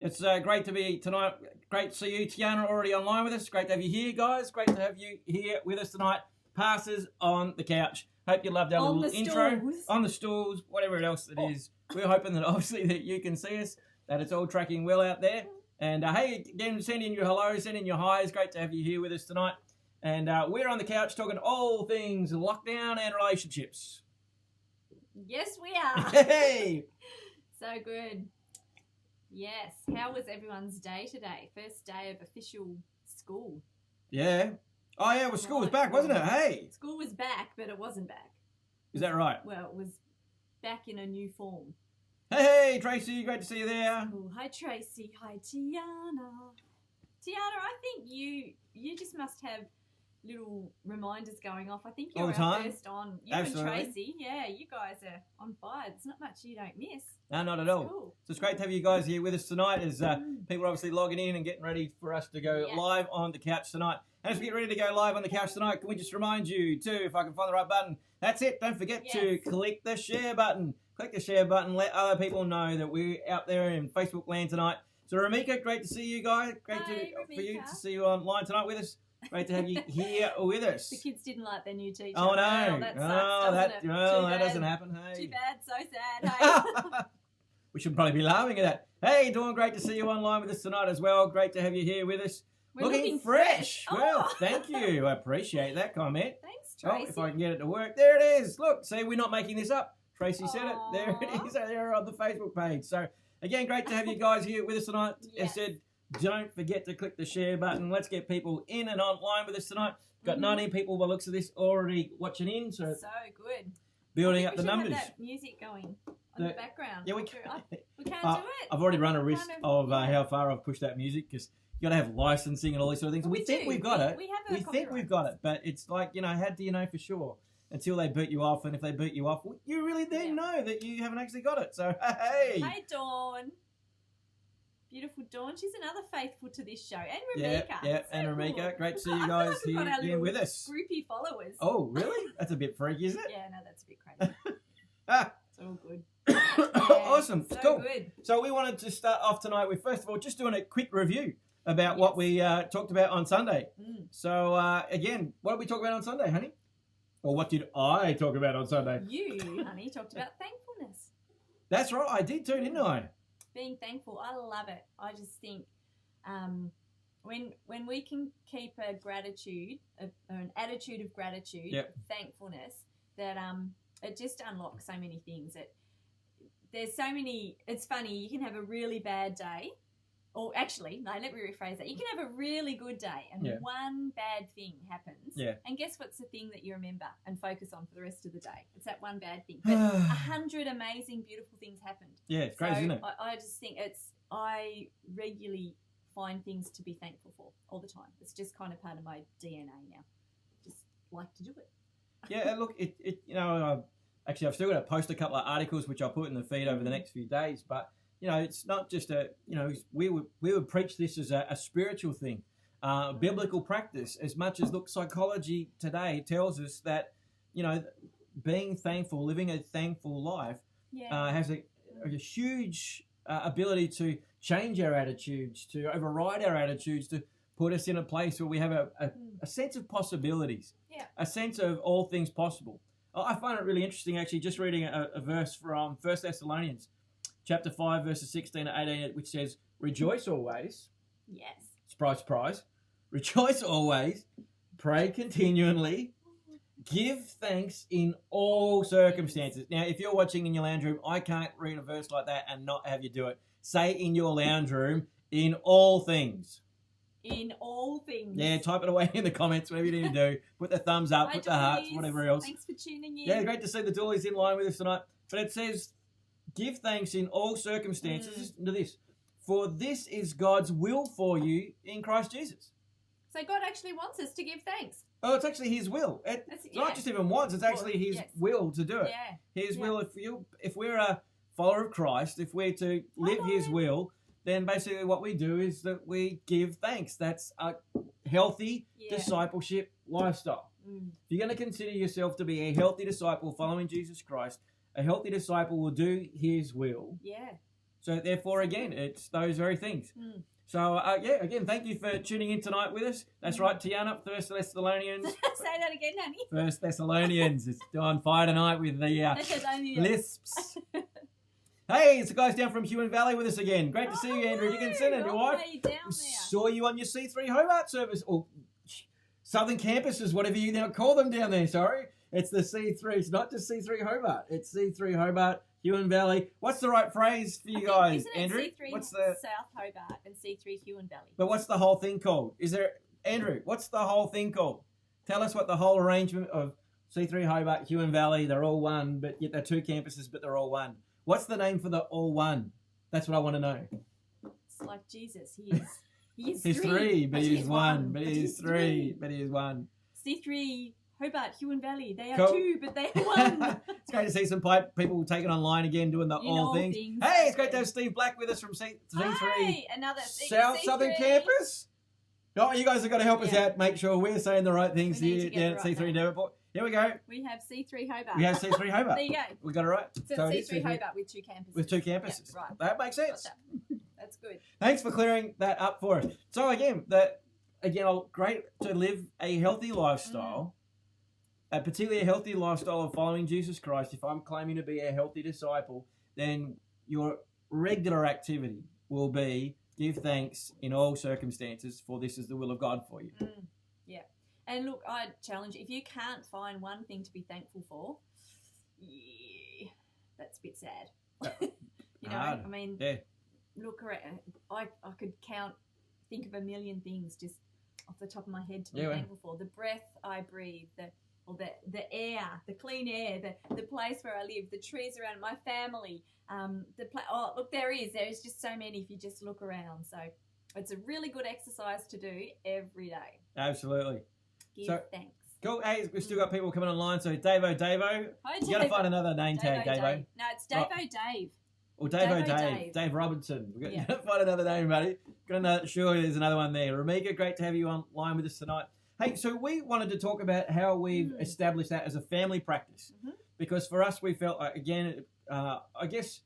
It's great to be tonight. Great to see you, Tiana, already online with us. Great to have you here, guys. Great to have you here with us tonight. Pastors on the couch. Hope you loved our little intro. On the stools, whatever else it is. We're hoping that obviously that you can see us, that it's all tracking well out there. And hey, again, send in your hellos, send in your highs. Great to have you here with us tonight. And we're on the couch talking all things lockdown and relationships. Yes, we are. Hey! So good. Yes. How was everyone's day today? First day of official school. Yeah. Oh, yeah, well, school was back, wasn't it? Hey! School was back, but it wasn't back. Is that right? Well, it was back in a new form. Hey, Tracy, great to see you there. Oh, hi, Tracy. Hi, Tiana. Tiana, I think you just must have little reminders going off. I think you're our first on. You Absolutely. And Tracy, yeah, you guys are on fire. There's not much you don't miss. No, not at all. Cool. So it's great to have you guys here with us tonight as people are obviously logging in and getting ready for us to go live on the couch tonight. And as we get ready to go live on the couch tonight, can we just remind you too, if I can find the right button, that's it. Don't forget to click the share button. Click the share button. Let other people know that we're out there in Facebook land tonight. So Ramika, great to see you guys. Great for you to see you online tonight with us. Great to have you here with us. The kids didn't like their new teacher. Oh no! Well, that sucks, that doesn't happen. Hey. Too bad, so sad. Hey. We should probably be laughing at that. Hey, Dawn, great to see you online with us tonight as well. Great to have you here with us. We're looking fresh. Oh. Well, thank you. I appreciate that comment. Thanks, Tracy. Oh, if I can get it to work. There it is. Look, see, we're not making this up. Tracy said it. There it is. There on the Facebook page. So, again, great to have you guys here with us tonight. As said, don't forget to click the share button. Let's get people in and online with us tonight. We've got 19 people by the looks of this already watching in. So good. Building up the numbers. Have that music going on the background. Yeah, we can't do it. I've already run a risk of how far I've pushed that music because you got to have licensing and all these sort of things. We think we've got it. We think we've got it, but it's like, how do you know for sure? Until they boot you off, and if they boot you off, you really then know that you haven't actually got it. So, hey. Hey, Dawn. Beautiful Dawn. She's another faithful to this show. And Ramika. Yeah, and Ramika. Cool. Great to see you guys here with us. Groupie followers. Oh, really? That's a bit freaky, isn't it? Yeah, no, that's a bit crazy. It's all good. Awesome. So cool. Good. So we wanted to start off tonight with, first of all, just doing a quick review about what we talked about on Sunday. So, again, what did we talk about on Sunday, honey? Or what did I talk about on Sunday? You, honey, talked about thankfulness. That's right. I did too, didn't I? Being thankful. I love it. I just think when we can keep a gratitude, an attitude of gratitude, thankfulness, that it just unlocks so many things. There's so many. It's funny. You can have a really bad day. Or actually, no, let me rephrase that. You can have a really good day and one bad thing happens. Yeah. And guess what's the thing that you remember and focus on for the rest of the day? It's that one bad thing. But 100 amazing, beautiful things happened. Yeah, it's crazy, isn't it? I just think I regularly find things to be thankful for all the time. It's just kind of part of my DNA now. Just like to do it. Yeah, look, actually I've still got to post a couple of articles which I'll put in the feed over the next few days, but it's not just we would preach this as a spiritual thing, biblical practice, as much as, look, psychology today tells us that, being thankful, living a thankful life has a huge ability to change our attitudes, to override our attitudes, to put us in a place where we have a sense of possibilities, a sense of all things possible. I find it really interesting, actually, just reading a verse from 1 Thessalonians chapter 5, verses 16 to 18, which says, rejoice always. Yes. Surprise, surprise. Rejoice always. Pray continually. Give thanks in all circumstances. Now, if you're watching in your lounge room, I can't read a verse like that and not have you do it. Say in your lounge room, in all things. In all things. Yeah, type it away in the comments, whatever you need to do. Put the thumbs up, put the hearts, whatever else. Thanks for tuning in. Yeah, great to see the Doolies in line with us tonight. But it says, give thanks in all circumstances. Listen to this. For this is God's will for you in Christ Jesus. So God actually wants us to give thanks. Oh, it's actually His will. It's not just even wants, it's actually His will to do it. Yeah. His will, if we're a follower of Christ, if we're to live His will, then basically what we do is that we give thanks. That's a healthy discipleship lifestyle. If you're going to consider yourself to be a healthy disciple following Jesus Christ, a healthy disciple will do His will. Yeah. So therefore, again, it's those very things. So, again, thank you for tuning in tonight with us. That's right, Tiana, 1 Thessalonians. Say that again, honey. 1 Thessalonians. It's on fire tonight with the lisps. Hey, it's the guys down from Huon Valley with us again. Great to see you, Andrew Dickinson and your wife. Way down there. Saw you on your C3 Hobart service, or Southern Campuses, whatever you now call them down there, sorry. It's the C3. It's not just C3 Hobart. It's C3 Hobart, Huon Valley. What's the right phrase for you guys, isn't Andrew? C3 what's the South Hobart and C3 Huon Valley? But what's the whole thing called? Andrew, what's the whole thing called? Tell us what the whole arrangement of C3 Hobart, Huon Valley, they're all one, but yet they're two campuses, but they're all one. What's the name for the all one? That's what I want to know. It's like Jesus. He is He's three, but he is one. But he is three, but he is one. C3 Hobart, Huon Valley. They are Cool. two, but they are one. It's great to see some people taking online again, doing the all things. Hey, it's great to have Steve Black with us from C3. Hey, another Southern Campus. Oh, you guys have got to help us out. Make sure we're saying the right things here down at C3 Devonport. Here we go. We have C3 Hobart. We have C3 Hobart. There you go. We got it right. So it's C3 Hobart with two campuses. With two campuses. Yeah, right. That makes sense. That's good. Thanks for clearing that up for us. So again, great to live a healthy lifestyle, particularly a healthy lifestyle of following Jesus Christ. If I'm claiming to be a healthy disciple, then your regular activity will be give thanks in all circumstances, for this is the will of God for you. Yeah. And look, I challenge you, if you can't find one thing to be thankful for, that's a bit sad. You know, hard. I mean, look around. I could think of a million things just off the top of my head to be thankful for. The breath I breathe, the air, the clean air, the place where I live, the trees around, my family, look, there's just so many if you just look around. So it's a really good exercise to do every day. Absolutely. Give thanks. Cool. Hey, we've still got people coming online. So Davo. Hi, You got to find another name tag, Davo. No, it's Dave. Or Dave Robinson. We've got to find another name, buddy. Surely there's another one there. Ramika, great to have you online with us tonight. Hey, so we wanted to talk about how we've established that as a family practice. Because for us, we felt like, again, I guess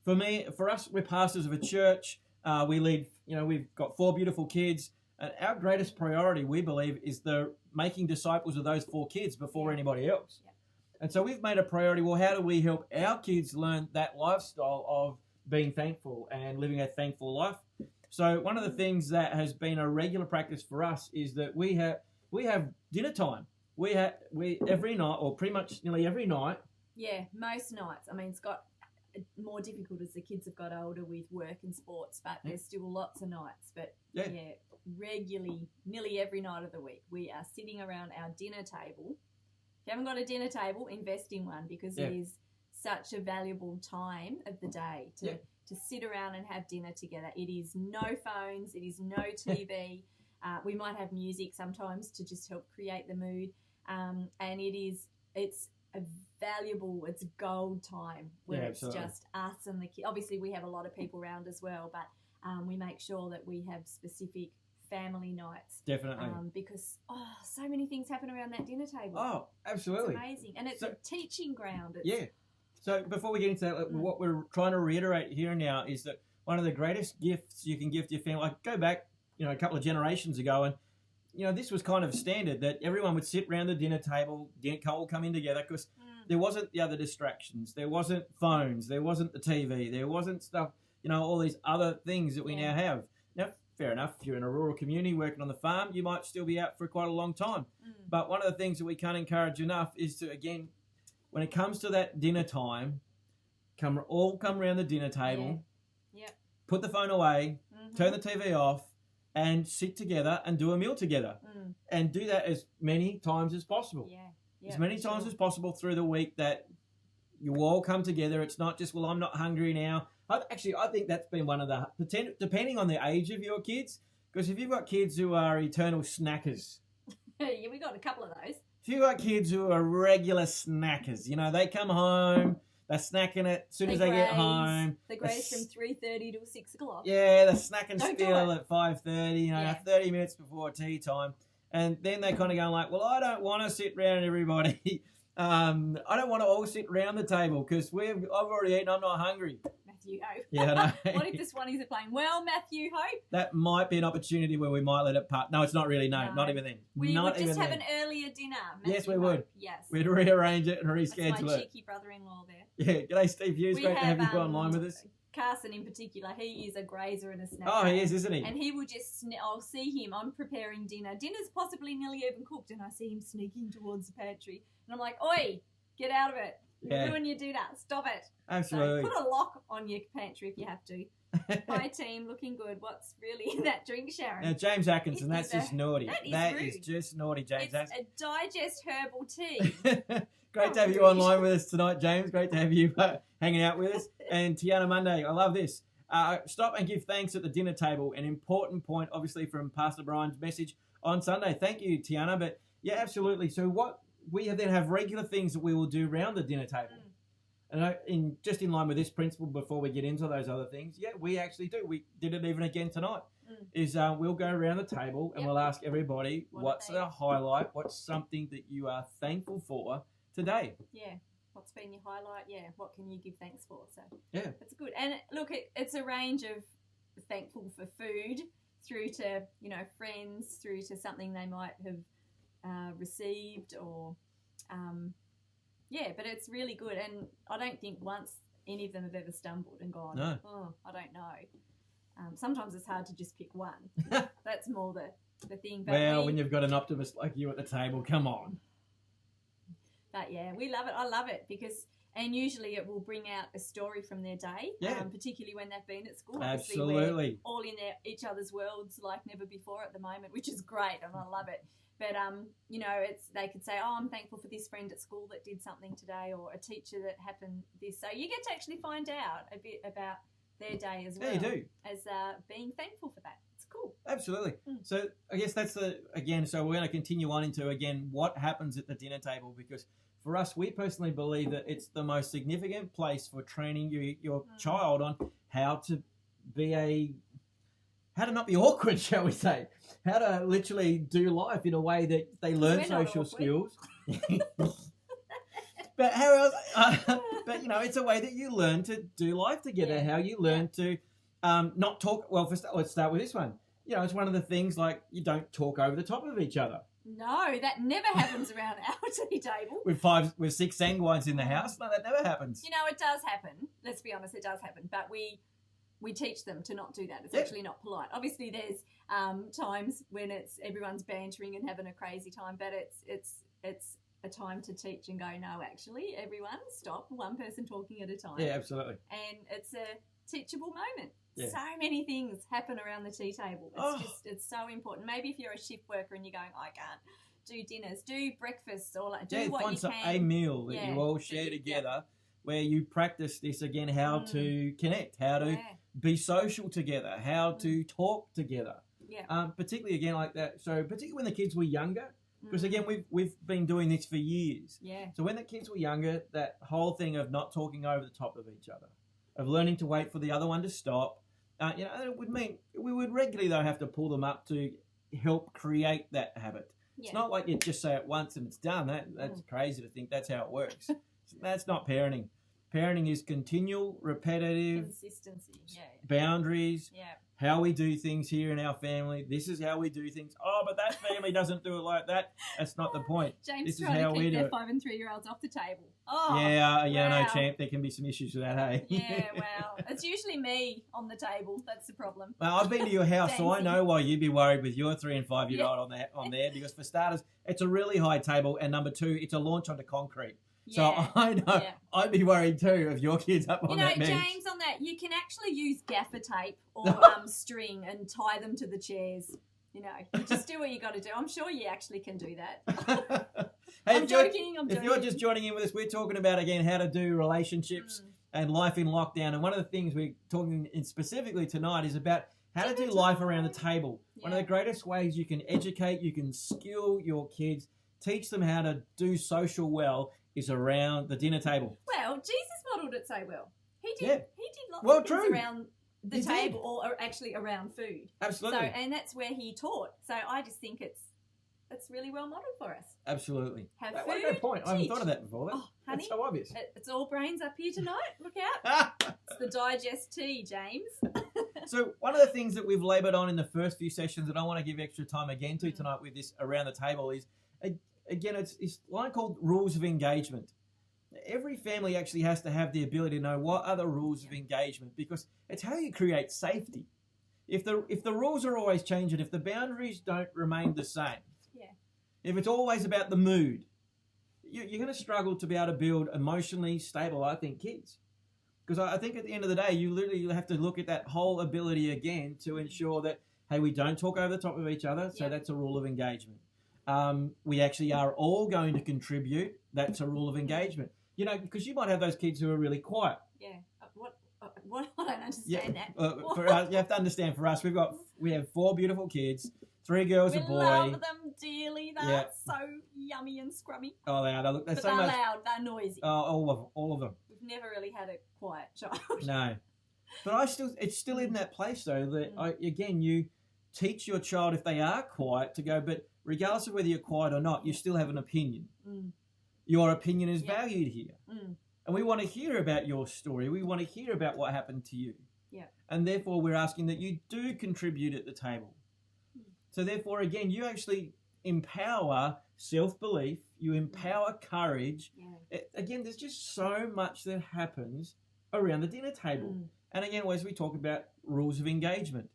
for us, we're pastors of a church. We lead, we've got 4 beautiful kids. And our greatest priority, we believe, is the making disciples of those 4 kids before anybody else. Yeah. And so we've made a priority, well, how do we help our kids learn that lifestyle of being thankful and living a thankful life? So one of the things that has been a regular practice for us is that we have dinner time. We every night, or pretty much nearly every night. Yeah, most nights. I mean, it's got more difficult as the kids have got older with work and sports, but there's still lots of nights. But regularly, nearly every night of the week, we are sitting around our dinner table. If you haven't got a dinner table, invest in one, because it is such a valuable time of the day to sit around and have dinner together. It is no phones, it is no TV. We might have music sometimes to just help create the mood, and it's a valuable, it's gold time where it's just us and the kids. Obviously, we have a lot of people around as well, but we make sure that we have specific family nights. Definitely. Because, so many things happen around that dinner table. Oh, absolutely. It's amazing. And it's a teaching ground. So before we get into that, what we're trying to reiterate here now is that one of the greatest gifts you can give to your family, like go back a couple of generations ago, and this was kind of standard that everyone would sit around the dinner table, all come in together because there wasn't the other distractions, there wasn't phones, there wasn't the TV, there wasn't stuff, all these other things that we now have. Now, fair enough, if you're in a rural community working on the farm, you might still be out for quite a long time. But one of the things that we can't encourage enough is to, again, when it comes to that dinner time, come around the dinner table, put the phone away, turn the TV off, and sit together and do a meal together. And do that as many times as possible. As many times as possible through the week that you all come together. It's not just, well, I'm not hungry now. I think that's been one of the, depending on the age of your kids, because if you've got kids who are eternal snackers. Yeah, we got a couple of those. If you've got kids who are regular snackers, they come home, they're snacking it as soon as they get home. They graze from 3:30 till 6 o'clock. Yeah, they're snacking still at 5:30, 30 minutes before tea time. And then they kind of go like, well, I don't want to sit around everybody. I don't want to all sit around the table because I've already eaten, I'm not hungry. Matthew Hope. Yeah, I know. What if the Swannies are playing well, Matthew Hope? That might be an opportunity where we might let it part. No, it's not really. No, not even then. We would just have an earlier dinner. Matthew yes, we would. Hope. Yes. We'd rearrange it and reschedule That's my cheeky brother-in-law there. Yeah, g'day Steve Hughes. Great to have you online with us. Carson in particular, he is a grazer and a snacker. Oh, he is, isn't he? And he will just, I'll see him, I'm preparing dinner. Dinner's possibly nearly even cooked, and I see him sneaking towards the pantry. And I'm like, oi, get out of it. You're doing your dinner. Stop it. Absolutely. So put a lock on your pantry if you have to. Hi, team. Looking good. What's really in that drink, Sharon? Now, James Atkinson, that's just naughty. That is just naughty, James. It's a digest herbal tea. Great to have you online with us tonight, James. Great to have you hanging out with us. And Tiana Monday, I love this. Stop and give thanks at the dinner table. An important point, obviously, from Pastor Brian's message on Sunday. Thank you, Tiana. But yeah, absolutely. So what we then have regular things that we will do around the dinner table. And in line with this principle, before we get into those other things, we actually do. We did it even again tonight. Is we'll go around the table and we'll ask everybody what's a highlight, what's something that you are thankful for today. Yeah. What's been your highlight? Yeah. What can you give thanks for? So yeah, that's good. And look, it's a range of thankful for food through to friends, through to something they might have received or. But it's really good, and I don't think once any of them have ever stumbled and gone, no. Oh, I don't know. Sometimes it's hard to just pick one. That's more the thing. But when you've got an optimist like you at the table, come on. But yeah, we love it. I love it and usually it will bring out a story from their day, particularly when they've been at school. Obviously, absolutely. We're all in each other's worlds like never before at the moment, which is great, and I love it. But, they could say, oh, I'm thankful for this friend at school that did something today, or a teacher that happened this. So you get to actually find out a bit about their day as well. Yeah, you do. As being thankful for that. It's cool. Absolutely. So I guess that's so we're going to continue on into, again, what happens at the dinner table, because for us, we personally believe that it's the most significant place for training your child on how to not be awkward, shall we say? How to literally do life in a way that they learn social skills. But how else? It's a way that you learn to do life together. How you learn to not talk. Well, let's start with this one. It's one of the things like you don't talk over the top of each other. No, that never happens around our tea table. With 6 sanguines in the house, no, that never happens. It does happen. Let's be honest, it does happen. But we teach them to not do that. It's actually not polite. Obviously, there's times when everyone's bantering and having a crazy time, but it's a time to teach and go, no, actually, everyone stop, one person talking at a time. Yeah, absolutely. And it's a teachable moment. Yeah. So many things happen around the tea table. It's so important. Maybe if you're a shift worker and you're going, I can't do dinners, do breakfast, or do what you can. Find a meal that you all share together where you practice this again, how to connect, how to be social together, how to talk together. Yeah. Particularly again like that. So particularly when the kids were younger, because again we've been doing this for years. Yeah. So when the kids were younger, that whole thing of not talking over the top of each other, of learning to wait for the other one to stop, it would mean we would regularly though have to pull them up to help create that habit. Yeah. It's not like you just say it once and it's done. That's crazy to think that's how it works. That's not parenting. Parenting is continual, repetitive, consistency, boundaries, how we do things here in our family. This is how we do things. Oh, but that family doesn't do it like that. That's not the point. James This is trying how to we keep do their it. 5 and 3-year-olds off the table. Oh, Yeah, no, wow. champ. There can be some issues with that, hey? Yeah, well, it's usually me on the table. That's the problem. Well, I've been to your house, so I Dancing. know why you'd be worried with your 3 and 5-year-old on there. Because for starters, it's a really high table, and number 2, it's a launch onto concrete. So Yeah, I know yeah. I'd be worried too if your kids up on that bench. James, on that, you can actually use gaffer tape or string and tie them to the chairs. You just do what you got to do. I'm sure you actually can do that. Hey, I'm joking. If you're just joining in with us, we're talking about, again, how to do relationships and life in lockdown. And one of the things we're talking in specifically tonight is about how to do life around the table. Yeah. One of the greatest ways you can educate, you can skill your kids, teach them how to do social well is around the dinner table. Well, Jesus modelled it so well. He did. Yeah. He did lots of things around the He table, did. or actually around food. Absolutely. So, and that's where he taught. So I just think it's really well modelled for us. Absolutely. Have What food. a great point. I haven't thought of that before. Oh, honey, that's so obvious. It's all brains up here tonight. Look out. It's the digest tea, James. So one of the things that we've laboured on in the first few sessions that I want to give extra time again to tonight with this around the table is, again, it's line called rules of engagement. Every family actually has to have the ability to know what are the rules of engagement, because it's how you create safety. If the rules are always changing, if the boundaries don't remain the same, if it's always about the mood, you're going to struggle to be able to build emotionally stable, I think, kids. Because I think at the end of the day, you literally have to look at that whole ability again to ensure that, hey, we don't talk over the top of each other. So that's a rule of engagement. We actually are all going to contribute. That's a rule of engagement. Because you might have those kids who are really quiet. Yeah. What? I don't understand that. For us, you have to understand, for us, we have 4 beautiful kids, 3 girls, a boy. We love them dearly. They're so yummy and scrummy. Oh, they are. They're so they're loud. They're noisy. Oh, all of them. We've never really had a quiet child. No. But it's still in that place, though, that, again, you teach your child, if they are quiet, to go, but regardless of whether you're quiet or not, you still have an opinion. Your opinion is valued here. And we want to hear about your story. We want to hear about what happened to you. Yeah. And therefore, we're asking that you do contribute at the table. So therefore, again, you actually empower self-belief. You empower courage. Yeah. Again, there's just so much that happens around the dinner table. And again, as we talk about rules of engagement,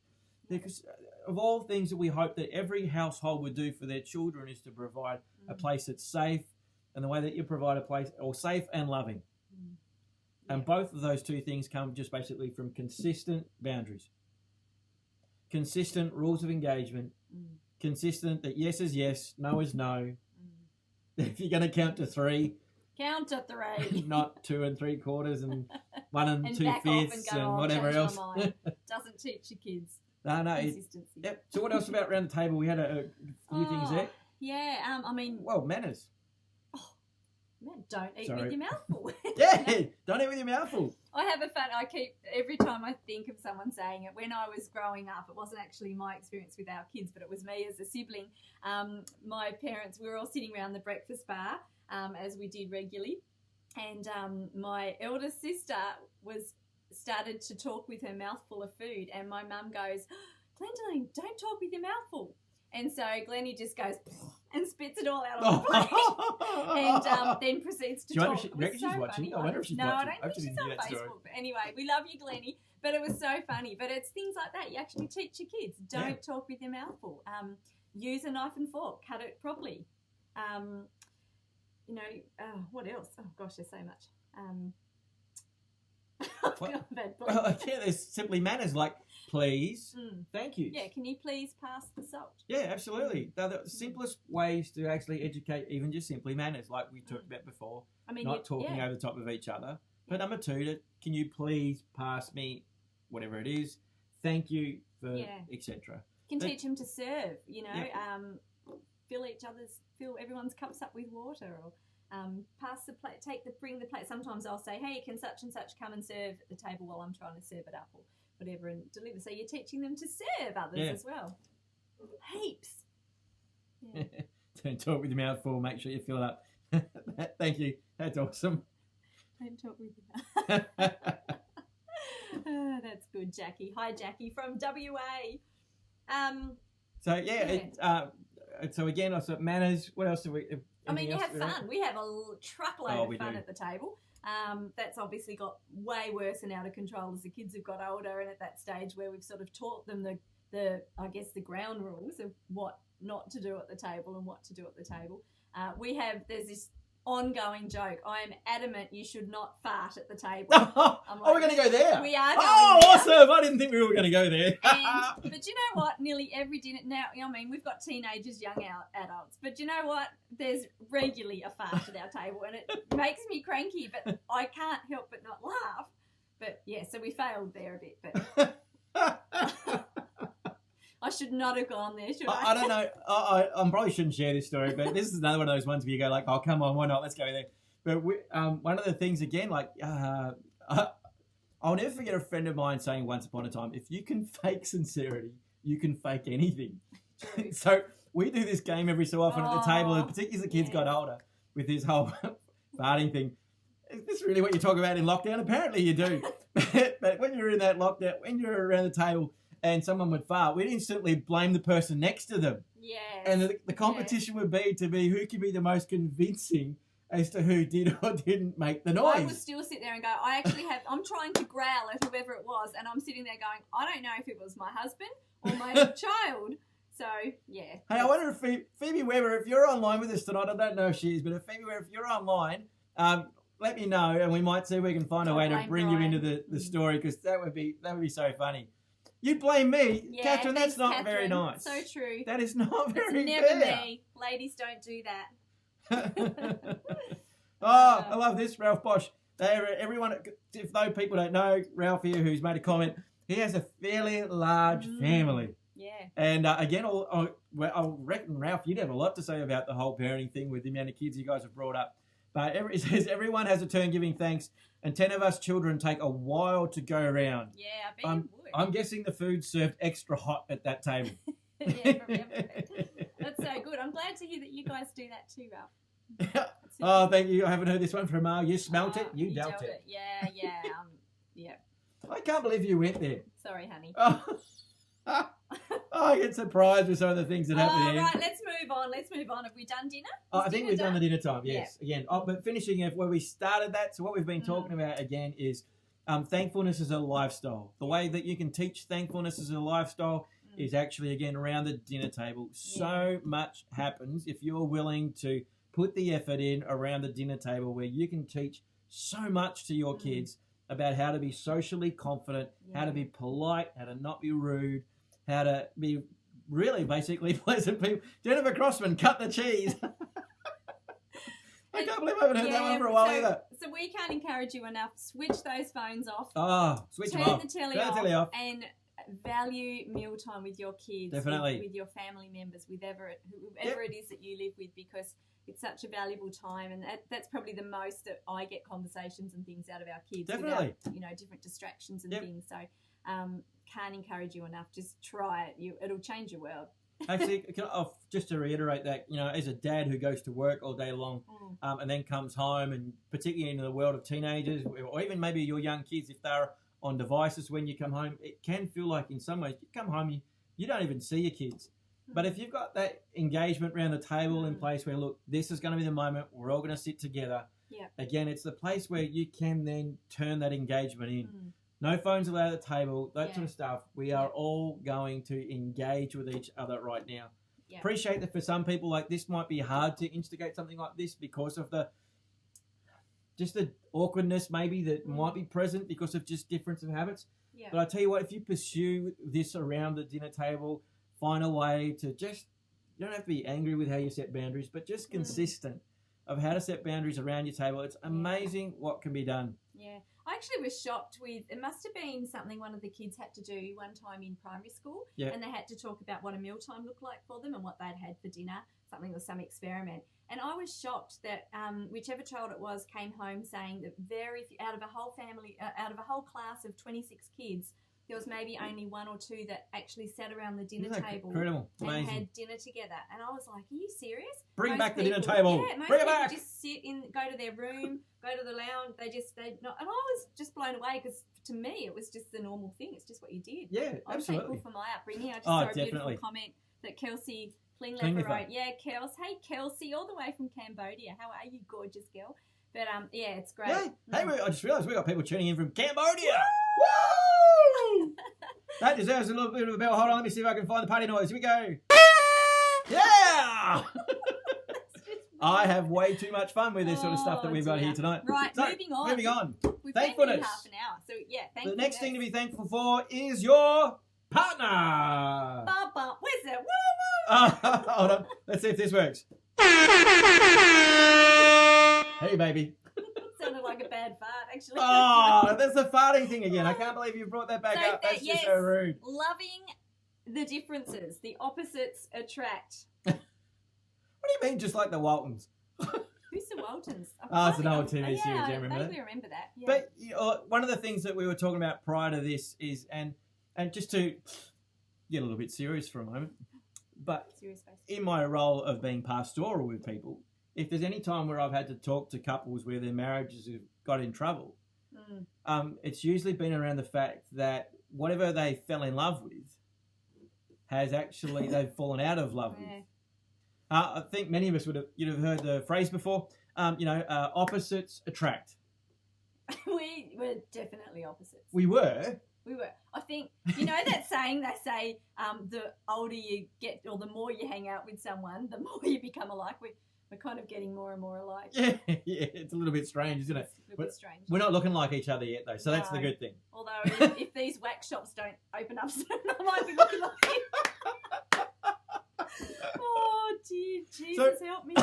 because of all things that we hope that every household would do for their children is to provide a place that's safe, and the way that you provide a place, or safe and loving. And both of those 2 things come just basically from consistent boundaries. Consistent rules of engagement. Consistent that yes is yes, no is no. If you're going to count to 3. Count to 3. Not 2 3/4 and 1 and 2/5 and whatever else. Doesn't teach your kids. No. Consistency. Yep. So what else about around the table? We had a few things there. Yeah, Well, manners. Don't eat with your mouth full. Don't eat with your mouth full. I have a fun. Every time I think of someone saying it. When I was growing up, it wasn't actually my experience with our kids, but it was me as a sibling. My parents, we were all sitting around the breakfast bar, as we did regularly, and my eldest sister started to talk with her mouth full of food, and my mum goes, "Glendaline, don't talk with your mouth full." And so Glennie just goes and spits it all out on the plate, and then proceeds to talk. Do you reckon she's watching? I wonder if she's watching. No, I don't think she's on Facebook. But anyway, we love you, Glennie. But it was so funny. But it's things like that. You actually teach your kids. Don't talk with your mouth full. Use a knife and fork. Cut it properly. What else? Oh, gosh, there's so much. There's simply manners like please, thank you. Yeah, can you please pass the salt? Yeah, absolutely. They're the simplest ways to actually educate, even just simply manners, like we talked about before. Not talking over the top of each other. But number 2, can you please pass me whatever it is? Thank you for etc. You can teach them to serve. Fill everyone's cups up with water, or pass the plate, bring the plate. Sometimes I'll say, hey, can such and such come and serve at the table while I'm trying to serve it up, or whatever, and deliver. So you're teaching them to serve others as well. Heaps. Yeah. Don't talk with your mouth full. Make sure you fill it up. Thank you. That's awesome. Don't talk with your mouth. Oh, that's good, Jackie. Hi, Jackie from WA. So so again, also manners. What else do we? I mean, you have else? fun. We have a truckload of fun do. at the table. That's obviously got way worse and out of control as the kids have got older, and at that stage where we've sort of taught them the ground rules of what not to do at the table and what to do at the table. There's this ongoing joke. I am adamant you should not fart at the table. We're going to go there. We are going there. Awesome. I didn't think we were going to go there. But you know what? Nearly every dinner now, I mean, we've got teenagers, young adults, but you know what? There's regularly a fart at our table, and it makes me cranky, but I can't help but not laugh. But yeah, so we failed there a bit, but I should not have gone there, should I? I don't know. I probably shouldn't share this story, but this is another one of those ones where you go like, oh, come on, why not? Let's go there. But one of the things, again, like, I'll never forget a friend of mine saying once upon a time, if you can fake sincerity, you can fake anything. So we do this game every so often at the table, and particularly as the kids got older, with this whole farting thing. Is this really what you talk about in lockdown? Apparently you do. But when you're in that lockdown, when you're around the table and someone would fart, we'd instantly blame the person next to them. Yeah. And the competition would be to be who could be the most convincing as to who did or didn't make the noise. I would still sit there and go, I'm trying to growl at whoever it was, and I'm sitting there going, I don't know if it was my husband or my child. So, yeah. Hey, I wonder if Phoebe Weber, if you're online with us tonight, I don't know if she is, but if Phoebe Weber, if you're online, let me know, and we might see if we can find a way to bring you into the story, because that would be so funny. You blame me, yeah, Catherine. That's not Catherine. Very nice. So true. That is not very It's never fair. me. Ladies don't do that. I love this, Ralph Bosch. Everyone, if though people don't know, Ralph here, who's made a comment, he has a fairly large family. Yeah. And again, I reckon, Ralph, you'd have a lot to say about the whole parenting thing with the amount of kids you guys have brought up. But it says everyone has a turn giving thanks, and 10 of us children take a while to go around. Yeah, I bet you would. I'm guessing the food's served extra hot at that table. Yeah, that's so good. I'm glad to hear that you guys do that too, Ralph. Oh, thank you. I haven't heard this one from Al. You smelt it, you dealt it. Yeah. Yeah. I can't believe you went there. Sorry, honey. I get surprised with some of the things that happen here. Right, let's move on. Have we done dinner? I think we've done the dinner time, yes. Yeah. Again, but finishing where we started that, so what we've been talking about again is thankfulness as a lifestyle. The way that you can teach thankfulness as a lifestyle is actually, again, around the dinner table. So much happens if you're willing to put the effort in around the dinner table, where you can teach so much to your kids about how to be socially confident, how to be polite, how to not be rude, how to be really basically pleasant people. Jennifer Crossman, cut the cheese. I can't believe I haven't heard that one for a while either. So we can't encourage you enough. Switch those phones off. Switch them off. Turn the telly off. And value mealtime with your kids. Definitely. With your family members, with whoever it is that you live with, because it's such a valuable time, and that's probably the most that I get conversations and things out of our kids. Definitely. Without, different distractions and things. So can't encourage you enough. Just try it. It'll change your world. Actually, just to reiterate that, as a dad who goes to work all day long and then comes home, and particularly in the world of teenagers, or even maybe your young kids, if they're on devices when you come home, it can feel like in some ways you come home, you don't even see your kids. But if you've got that engagement around the table in place where, look, this is going to be the moment, we're all going to sit together. Yeah. Again, it's the place where you can then turn that engagement in. No phones allowed at the table, that sort of stuff. We are all going to engage with each other right now. Yeah. Appreciate that for some people, like, this might be hard to instigate something like this because of the awkwardness maybe that might be present because of just difference of habits. Yeah. But I tell you what, if you pursue this around the dinner table, find a way to you don't have to be angry with how you set boundaries, but just consistent of how to set boundaries around your table. It's amazing what can be done. Yeah. I actually was shocked with, it must have been something one of the kids had to do one time in primary school, and they had to talk about what a mealtime looked like for them and what they'd had for dinner, something with some experiment. And I was shocked that whichever child it was came home saying that out of a whole class of 26 kids, there was maybe only one or two that actually sat around the dinner table incredible? It's and amazing. had dinner together. And I was like, are you serious? Bring Most back the people, dinner table. Yeah, most Bring it people back. just sit in, go to their room, go to the lounge. They not. And I was just blown away because to me it was just the normal thing. It's just what you did. Yeah, I'm absolutely. thankful for my upbringing. I just saw a beautiful comment that Kelsey Klinglever wrote. Yeah, Kels. Hey, Kelsey, all the way from Cambodia. How are you, gorgeous girl? But yeah, it's great. Yeah. Hey, I just realised we got people tuning in from Cambodia. Woo! That deserves a little bit of a bell. Hold on, let me see if I can find the party noise. Here we go. Yeah! I have way too much fun with this sort of stuff that we've got here totonight. Right, so, moving on. Moving on. We've Thankfulness. been in half an hour, so yeah, thankfulness. The next thing to be thankful for is your partner. Where's it? Woo! Hold on. Let's see if this works. Hey, baby. Sounded like a bad fart, actually. Oh, that's the farting thing again. I can't believe you brought that back up. That's just so rude. Loving the differences. The opposites attract. What do you mean, just like the Waltons? Who's the Waltons? It's an old TV series. Yeah, I remember that. I remember that. Yeah. But one of the things that we were talking about prior to this is, and just to get a little bit serious for a moment, but in my role of being pastoral with people, if there's any time where I've had to talk to couples where their marriages have got in trouble, it's usually been around the fact that whatever they fell in love with has actually they've fallen out of love with. I think many of us you'd have heard the phrase before. Opposites attract. We were definitely opposites. We were. I think, you know that saying they say, the older you get or the more you hang out with someone, the more you become alike. We're kind of getting more and more alike. Yeah, it's a little bit strange, isn't it? It's a little bit strange. We're not looking like each other yet, though, so that's the good thing. Although if these wax shops don't open up soon, I might be looking like you. Oh, dear, Jesus, help me.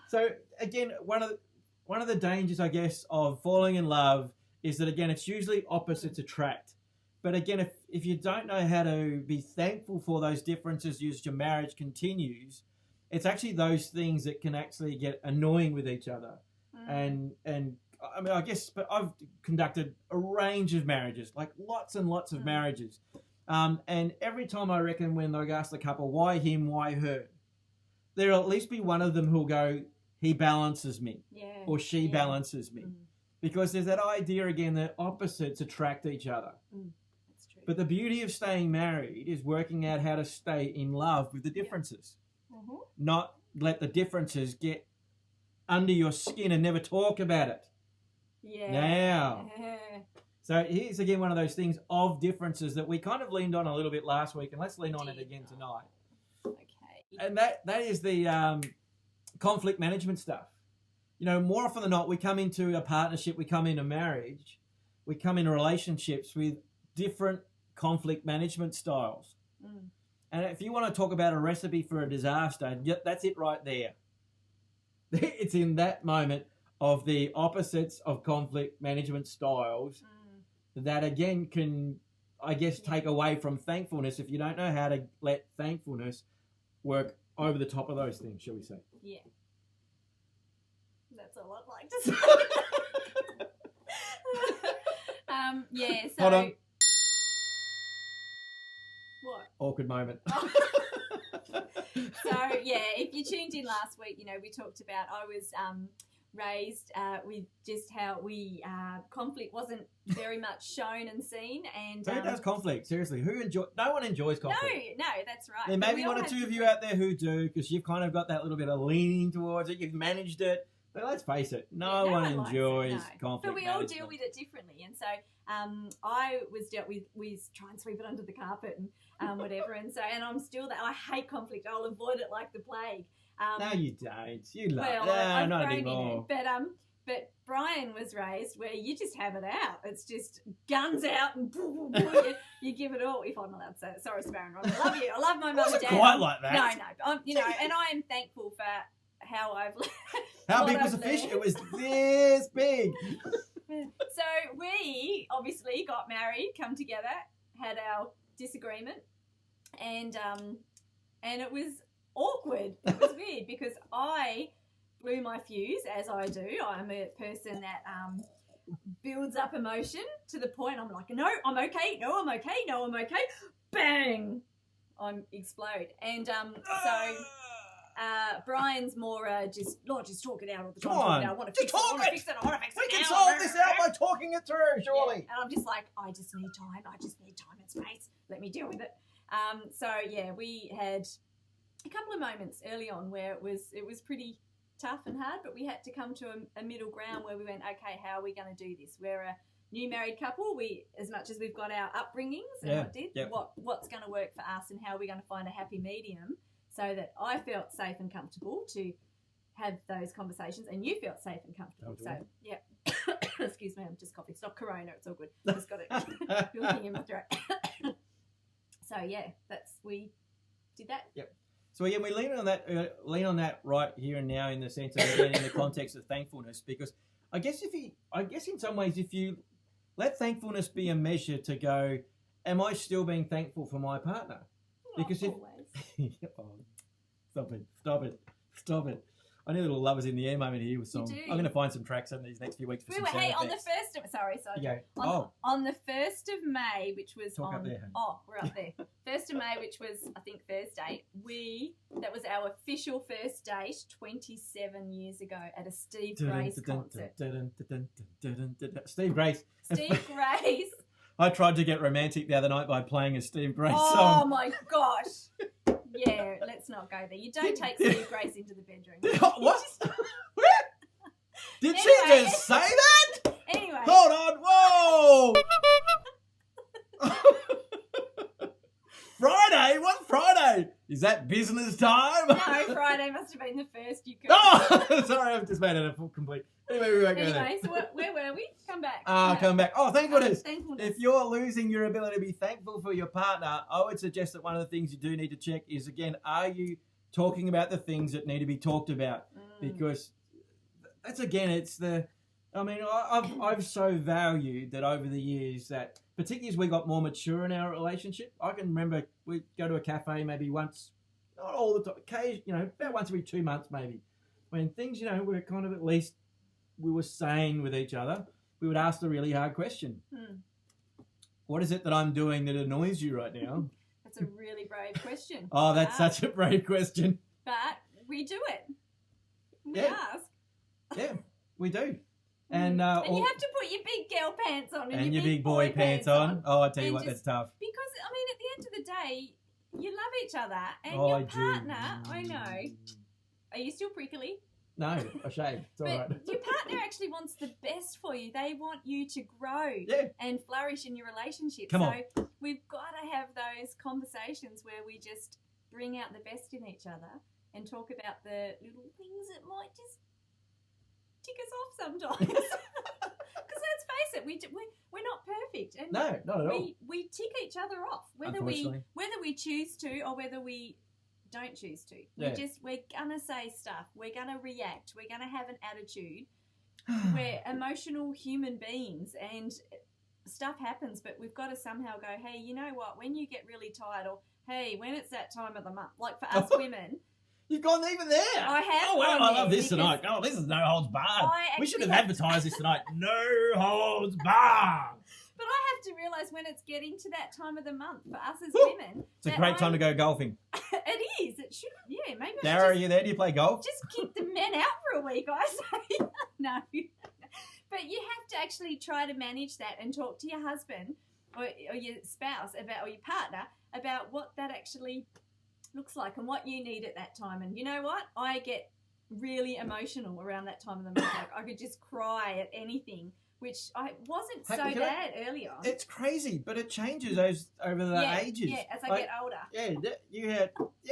So, again, one of the dangers, I guess, of falling in love is that, again, it's usually opposites attract. But again, if you don't know how to be thankful for those differences as your marriage continues, it's actually those things that can actually get annoying with each other. And I mean, I guess, but I've conducted a range of marriages, like lots and lots of marriages. And every time I reckon when they ask the couple, why him, why her, there'll at least be one of them who'll go, he balances me, or she balances me. Because there's that idea again that opposites attract each other. That's true. But the beauty of staying married is working out how to stay in love with the differences. Not let the differences get under your skin and never talk about it. Now. So here's again one of those things of differences that we kind of leaned on a little bit last week, and let's lean on it again tonight. Okay. And that is the conflict management stuff. You know, more often than not, we come into a partnership, we come into marriage, we come into relationships with different conflict management styles. And if you want to talk about a recipe for a disaster, that's it right there. It's in that moment of the opposites of conflict management styles that, again, can, I guess, take away from thankfulness if you don't know how to let thankfulness work over the top of those things, shall we say. Yeah. That's all I'd like to say. Yeah, so... Hold on. What? Awkward moment. So, yeah, if you tuned in last week, you know, we talked about I was raised with just how we conflict wasn't very much shown and seen. And who does conflict? Seriously, no one enjoys conflict. No, that's right. There may be one or two of you out there who do, because you've kind of got that little bit of leaning towards it. You've managed it. But let's face it, no one enjoys conflict But we all management. deal with it differently. And so I was dealt with try and sweep it under the carpet and whatever. And I'm still that. I hate conflict. I'll avoid it like the plague. No, you don't. You love it. I've not grown anymore. In it. But Brian was raised where you just have it out. It's just guns out and you give it all. If I'm allowed to say it. Sorry, Sharon. I love you. I love my mum and dad. Quite like that. No. And I am thankful for how I've learned. How big was the fish? It was this big. So we obviously got married, come together, had our disagreement, and it was awkward. It was weird because I blew my fuse, as I do. I'm a person that builds up emotion to the point I'm like, no, I'm okay. No, I'm okay. No, I'm okay. Bang! I'm explode. And Brian's more just talk it out all the time. Come on, I want to fix it. I want to fix it. We can solve this out by talking it through, surely. Yeah. And I'm just like, I just need time. I just need time and space. Let me deal with it. We had a couple of moments early on where it was pretty tough and hard, but we had to come to a middle ground where we went, okay, how are we going to do this? We're a new married couple. As much as we've got our upbringings and what's going to work for us, and how are we going to find a happy medium so that I felt safe and comfortable to have those conversations, and you felt safe and comfortable. So, yeah. Excuse me, I'm just coughing. It's not corona. It's all good. Just got it building in my throat. So, yeah, we did that. Yep. So, again, we lean on that right here and now, in the sense of, again, in the context of thankfulness, because I guess in some ways, if you let thankfulness be a measure to go, am I still being thankful for my partner? Because Stop it. I need a little lovers in the air moment here with some. I'm going to find some tracks over these next few weeks for some sound effects. On the first of on the 1st of May, which was we're up there. 1st of May, which was I think Thursday. That was our official first date 27 years ago at a Steve Grace concert. Steve Grace. I tried to get romantic the other night by playing a Steve Grace song. Oh my gosh. Yeah, let's not go there. You don't take Steve Grace into the bedroom. What? Did she just say that? Anyway. Hold on. Whoa. Friday? What Friday? Is that business time? No, Friday must have been the first you could. Oh, sorry, I've just made it a full complete. Anyway, we won't go there. So where were we? Come back. Come back. Oh, thankfulness. If you're losing your ability to be thankful for your partner, I would suggest that one of the things you do need to check is, again, are you talking about the things that need to be talked about? Because that's, again, I've so valued that over the years, that particularly as we got more mature in our relationship, I can remember we'd go to a cafe maybe once, not all the time, about once every 2 months maybe, when things, were kind of, at least we were sane with each other. We would ask the really hard question. What is it that I'm doing that annoys you right now? That's a really brave question. Oh, that's such a brave question. But we do it. We ask. Yeah, we do. And you have to put your big girl pants on and your big boy pants on. Oh, I tell you what, that's tough. Because, at the end of the day, you love each other. And your partner, I know. Are you still prickly? No, a shame. It's all right. Your partner actually wants the best for you. They want you to grow and flourish in your relationship. So we've got to have those conversations where we just bring out the best in each other and talk about the little things that might just tick us off sometimes. Because let's face it, we're not perfect. And no, not at all. We tick each other off, whether we choose to or whether we don't choose to. We're gonna say stuff. We're gonna react. We're gonna have an attitude. We're emotional human beings, and stuff happens. But we've got to somehow go, hey, you know what? When you get really tired, or hey, when it's that time of the month, like for us women. You've gone even there. I have. Oh, wow, I love this tonight. Oh, this is no holds barred. We should have advertised this tonight. No holds barred. But I have to realise when it's getting to that time of the month for us as women. It's a great time to go golfing. It is. It should. Yeah, maybe. Dara, are you there? Do you play golf? Just kick the men out for a week, I say. No. But you have to actually try to manage that and talk to your husband or your spouse or your partner about what that actually looks like and what you need at that time. And you know what? I get really emotional around that time of the month. Like I could just cry at anything, which I wasn't so bad earlier. It's crazy, but it changes over the ages. Yeah, as I get older. Yeah,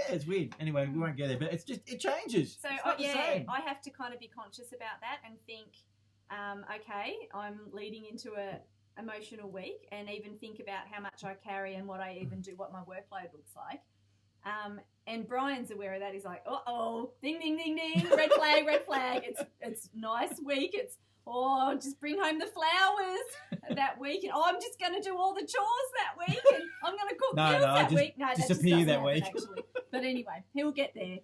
it's weird. Anyway, we won't go there, but it changes. So I have to kind of be conscious about that and think, okay, I'm leading into a emotional week, and even think about how much I carry and what I even do, what my workload looks like. And Brian's aware of that. He's like, ding, ding, ding, ding, red flag, red flag. It's nice week. It's, just bring home the flowers that week. And I'm just going to do all the chores that week. And I'm going to cook meals that week. No, disappear that week. Actually. But anyway, he'll get there.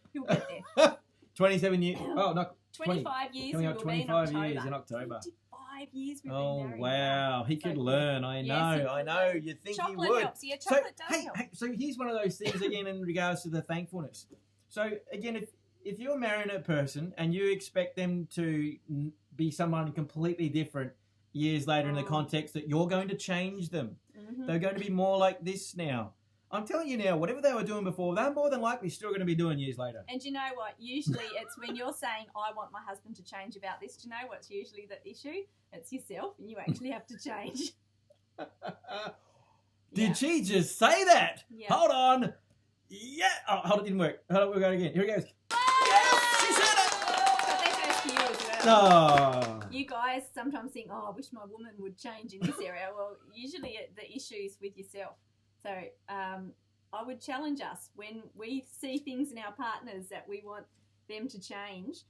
27 years. Oh, not 25 years. Coming up 25 years in October. 25 5 years we've Oh, been married. wow. He could learn. I Yes, know. he could I know. learn. You think Chocolate he would. helps. Yeah, chocolate does help. So here's one of those things again in regards to the thankfulness. So again, if you're marrying a person and you expect them to be someone completely different years later in the context that you're going to change them, they're going to be more like this now. I'm telling you now, whatever they were doing before, they're more than likely still going to be doing years later. And do you know what? Usually it's when you're saying, I want my husband to change about this, do you know what's usually the issue? It's yourself, and you actually have to change. Did she just say that? Yeah. Hold on. Yeah. Oh, hold on, it didn't work. Hold on, we'll go again. Here it goes. Yes, she said it. But that goes to you as well. Oh. You guys sometimes think, I wish my woman would change in this area. Well, usually the issue's with yourself. So I would challenge us when we see things in our partners that we want them to change.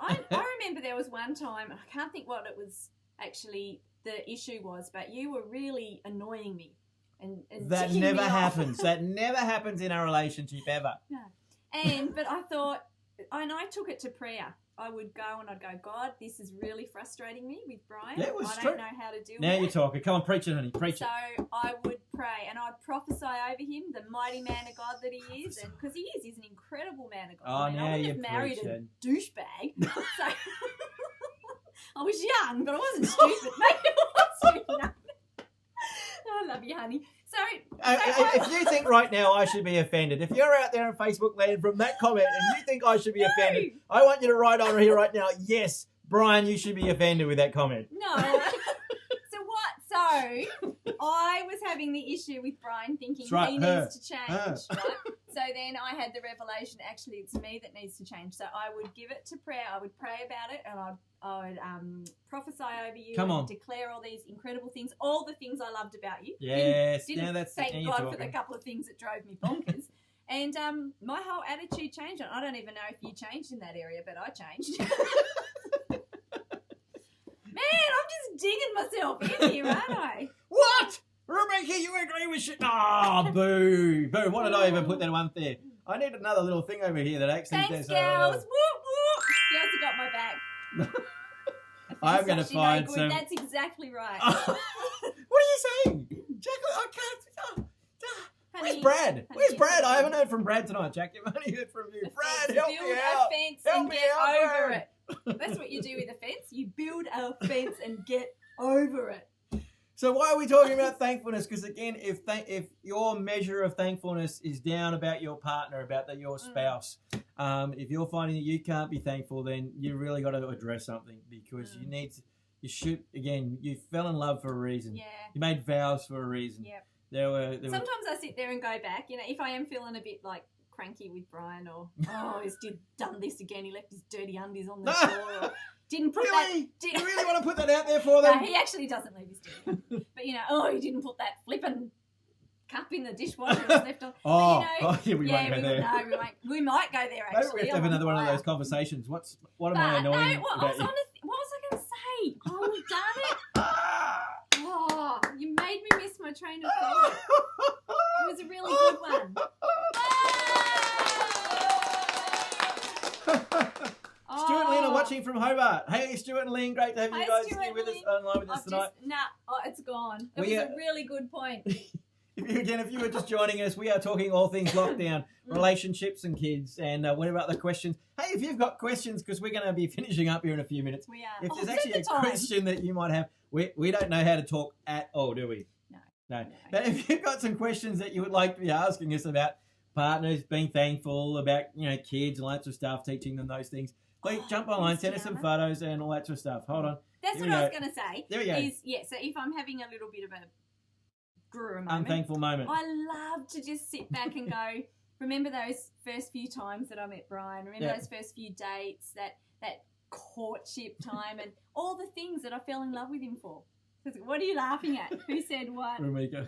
I remember there was one time, I can't think what it was actually the issue was, but you were really annoying me. And that ticking never me happens. off. That never happens in our relationship ever. No. But I thought, and I took it to prayer. I would go and I'd go, God, this is really frustrating me with Brian. Yeah, it was I true. don't know how to deal Now with it. you're talking. Come on, preach it, honey. Preach So I would pray and I'd prophesy over him, the mighty man of God that he is. And because he's an incredible man of God. Oh, I mean, now I wouldn't you're have married preaching. a douchebag. So I was young, but I wasn't stupid. Maybe I was stupid enough. I love you, honey. So if you think right now I should be offended, if you're out there on Facebook land from that comment and you think I should be offended, I want you to write on here right now, yes, Brian, you should be offended with that comment. No. So I was having the issue with Brian thinking he needs to change. Right? So then I had the revelation, actually, it's me that needs to change. So I would give it to prayer. I would pray about it, and I would prophesy over you and declare all these incredible things, all the things I loved about you. Yes. Didn't thank God for the couple of things that drove me bonkers. And my whole attitude changed. I don't even know if you changed in that area, but I changed. Man, I'm just digging myself in here, aren't I? What? Rebecca, you agree with shit? Oh, boo. Boo. Why did I even put that one there? I need another little thing over here that actually Thanks, says... girls. Whoop, whoop. Girls have got my back. I'm going to find no some... That's exactly right. What are you saying? Jacqueline, I can't... Where's Brad? Where's Brad? I haven't heard from Brad tonight, Jack. I've only heard from you. Brad, help me out. Build a fence help and me get out, over Brad. it. That's what you do with a fence. You build a fence and get over it. So why are we talking about thankfulness? Because again, if your measure of thankfulness is down about your partner, about your spouse, if you're finding that you can't be thankful, then you really got to address something, because you fell in love for a reason. Yeah. You made vows for a reason. Yep. Sometimes I sit there and go back. You know, if I am feeling a bit like cranky with Brian, or he's done this again, he left his dirty undies on the floor, or didn't put really? Do you really want to put that out there for them? No, he actually doesn't leave his dirty undies. But he didn't put that flipping cup in the dishwasher. It's left on. We won't go there. No, we might go there actually. Maybe we have to have another one of those conversations. What am I annoying about what was I going to say? Oh, darn it. Oh, you made me miss my train of thought. It was a really good one. Stuart and Lynn are watching from Hobart. Hey, Stuart and Lynn, great to have you guys here with us online with us tonight. It's gone. It was a really good point. If you were just joining us, we are talking all things lockdown, relationships and kids, and whatever other questions. Hey, if you've got questions, because we're going to be finishing up here in a few minutes. We are. If there's actually a question that you might have, we don't know how to talk at all, do we? No. But if you've got some questions that you would like to be asking us about partners, being thankful, about kids and all that sort of stuff, teaching them those things, please jump online, send us some photos and all that sort of stuff. Hold on. That's what I was going to say. There we go. So if I'm having a little bit of a guru moment, unthankful moment, I love to just sit back and go, remember those first few times that I met Brian, remember those first few dates, that courtship time, and all the things that I fell in love with him for. What are you laughing at? Who said what? Ramika.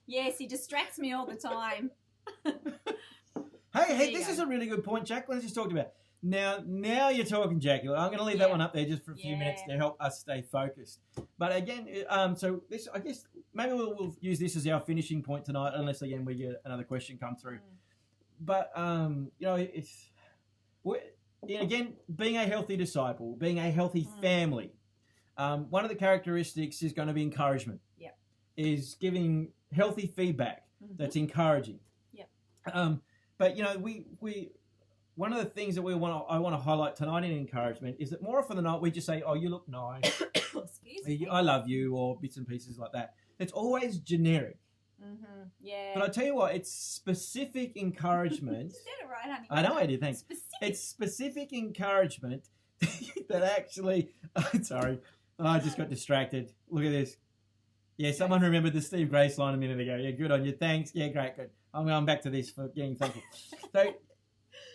Yes, he distracts me all the time. Hey, this is a really good point, Jacqueline's just talked about. Now you're talking, Jacqueline. I'm going to leave that one up there just for a few minutes to help us stay focused. But again, so this, I guess, maybe we'll use this as our finishing point tonight, unless again we get another question come through. But again, being a healthy disciple, being a healthy family, one of the characteristics is going to be encouragement. Yep. Is giving healthy feedback that's encouraging. Yep. But you know, we one of the things that I want to highlight tonight in encouragement is that more often than not we just say, "Oh, you look nice," Excuse me. "I love you," or bits and pieces like that. It's always generic. Yeah. But I tell you what, it's specific encouragement. You said it right, honey. I know I did. Thanks. Specific. It's specific encouragement that actually. Sorry, I just got distracted. Look at this. Yeah, someone remembered the Steve Grace line a minute ago. Yeah, good on you. Thanks. Yeah, great, good. I'm going back to this for getting thankful. So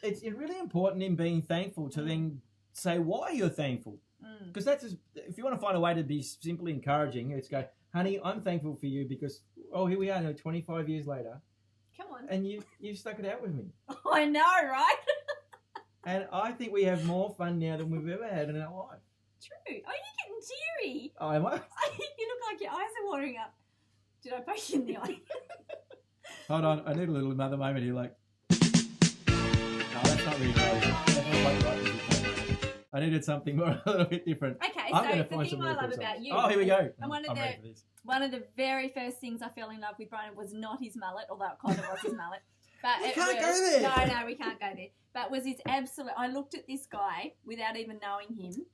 it's really important in being thankful to then say why you're thankful. Because that's if you want to find a way to be simply encouraging, it's go, honey, I'm thankful for you because, here we are, 25 years later. Come on. And you've stuck it out with me. I know, right? And I think we have more fun now than we've ever had in our life. True. Oh, you're getting teary. Oh, am I? You look like your eyes are watering up. Did I poke you in the eye? Hold on, I need a little mother moment here, like. No, that's not really right. That's not quite right. I needed something more a little bit different. Okay, I'm so the thing I love about you. Oh, here we go. And one of the very first things I fell in love with Brian was not his mullet, although it kind of was his mullet. But we can't go there. No, we can't go there. But was his absolute. I looked at this guy without even knowing him.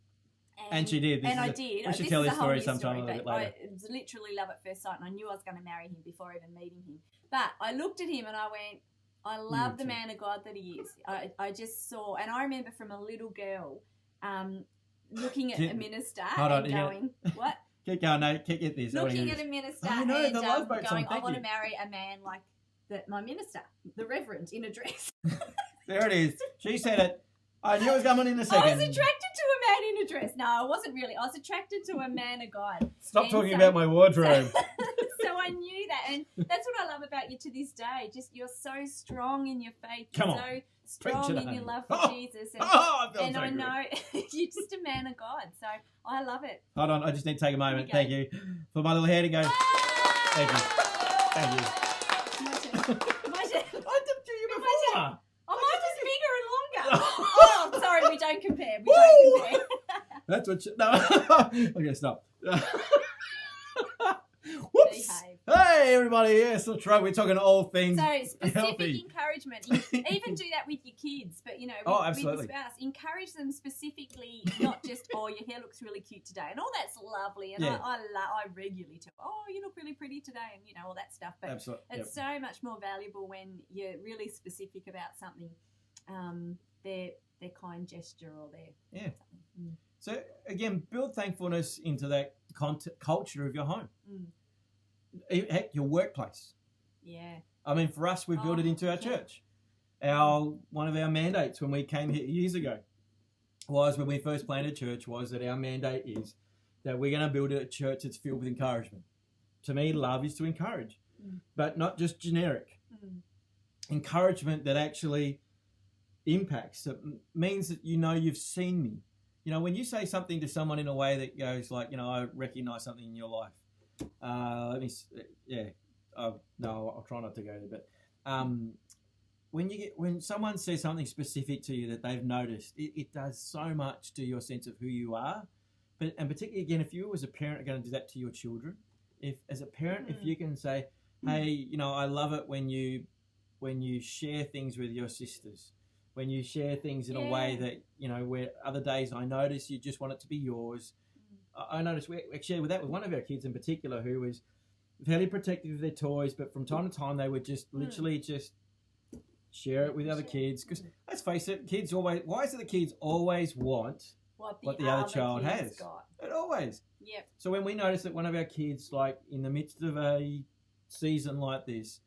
And she did. I did. We should tell this story sometime a little bit later. I literally love at first sight, and I knew I was going to marry him before even meeting him. But I looked at him and I went, I love the man of God that he is. I just saw, and I remember from a little girl looking at a minister and going, what? Keep going, no, get this. Looking at a minister and going, I want to marry a man like my minister, the Reverend, in a dress. There it is. She said it. I knew it was coming in a second. I was attracted to a man in a dress. No, I wasn't really. I was attracted to a man of God. Stop talking about my wardrobe. So I knew that, and that's what I love about you to this day. Just you're so strong in your faith. Come you're on. So strong in your love for Jesus. And, I know you're just a man of God. So I love it. Hold on, I just need to take a moment. Thank you for my little hair to go. Thank you. Thank you. My turn. I did to you before. Oh, mine was bigger and longer. Oh, sorry, we don't compare. We don't compare. That's what no. Okay, stop. Whoops. Behave. Hey, everybody. Yes, that's right. We're talking all things So, specific healthy. encouragement. You even do that with your kids, but, with absolutely. your spouse. Encourage them specifically, not just, your hair looks really cute today. And all that's lovely. And I regularly tell, you look really pretty today, and, all that stuff. But absolutely. It's so much more valuable when you're really specific about something, their kind gesture or their something. So, again, build thankfulness into that culture of your home. Heck, your workplace. Yeah. I mean, for us, we built it into our church. One of our mandates when we came here years ago was, when we first planted church, was that our mandate is that we're going to build a church that's filled with encouragement. To me, love is to encourage, but not just generic. Encouragement that actually impacts. It means that you've seen me. When you say something to someone in a way that goes like, I recognize something in your life. Let me, no, I'll try not to go there. But when someone says something specific to you that they've noticed, it does so much to your sense of who you are. And particularly, again, if you as a parent are going to do that to your children, if you can say, hey, I love it when you share things with your sisters. When you share things in a way that, where other days I notice you just want it to be yours. I noticed we shared with one of our kids in particular who was fairly protective of their toys, but from time to time they would just literally just share it with other kids. Because let's face it, why is it the kids always want what the other child has? It always. Yep. So when we noticed that one of our kids, like in the midst of a season like this,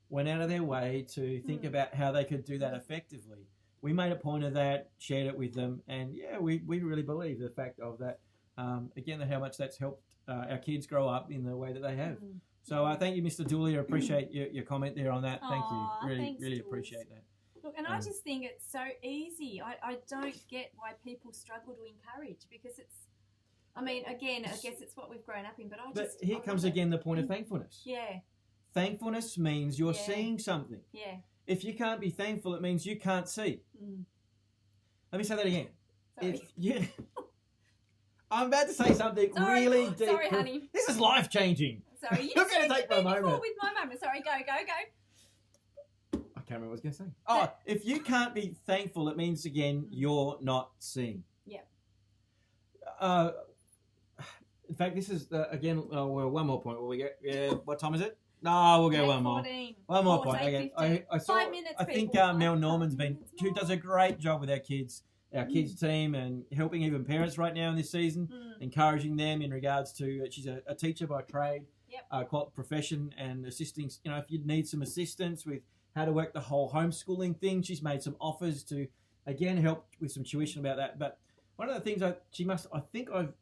went out of their way to think about how they could do that effectively, we made a point of that, shared it with them, and we really believe the fact of that. Again, how much that's helped our kids grow up in the way that they have. So thank you, Mr. Dooley. I appreciate your comment there on that. Thank you. Really appreciate that. Look, and I just think it's so easy. I don't get why people struggle to encourage, because again, I guess it's what we've grown up in, but here comes again the point of thankfulness. Yeah. Thankfulness means you're seeing something. Yeah. If you can't be thankful, it means you can't see. Let me say that again. Sorry. If you, I'm about to say something really deep. Sorry, honey. This is life changing. Sorry, you You're just going to take for a moment. with my moment. Sorry, go. I can't remember what I was going to say. Oh, if you can't be thankful, it means again you're not seeing. Yeah. In fact, this is again. Well, one more point. Will we get? What time is it? No, we'll go one more. 14. One more point. Okay. I saw. 5 minutes. I think people. Mel Norman's been. She does a great job with our kids team, and helping even parents right now in this season, encouraging them in regards to. She's a teacher by trade, profession, and assisting. You know, if you need some assistance with how to work the whole homeschooling thing, she's made some offers to, again, help with some tuition about that. But one of the things I think I've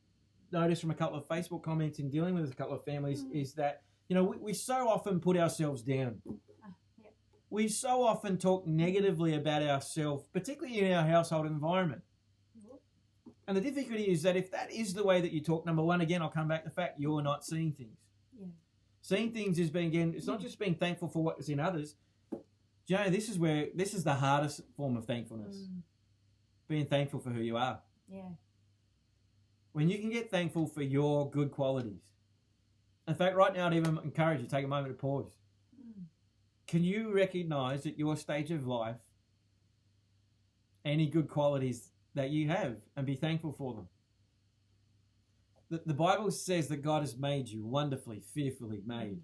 noticed from a couple of Facebook comments in dealing with a couple of families is that, you know, we so often put ourselves down. We so often talk negatively about ourselves, particularly in our household environment. And the difficulty is that if that is the way that you talk, number one, again, I'll come back to the fact you're not seeing things. Yeah. Seeing things is being, again, it's not just being thankful for what is in others. You know, this is the hardest form of thankfulness. Being thankful for who you are. Yeah. When you can get thankful for your good qualities. In fact, right now I'd even encourage you to take a moment to pause. Can you recognize at your stage of life any good qualities that you have and be thankful for them? The Bible says that God has made you wonderfully, fearfully made.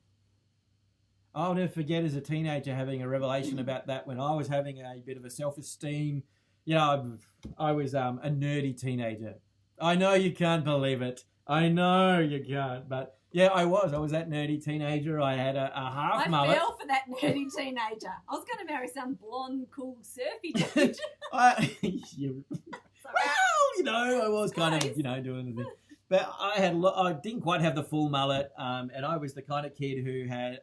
I'll never forget as a teenager having a revelation about that when I was having a bit of a self-esteem. You know, I was a nerdy teenager. I know you can't believe it. I know you can't, but yeah, I was. I was that nerdy teenager. I had a half mullet. I fell for that nerdy teenager. I was going to marry some blonde, cool, surfy dude. Well, you know, I was kind of, you know, doing the thing. But I didn't quite have the full mullet, and I was the kind of kid who had,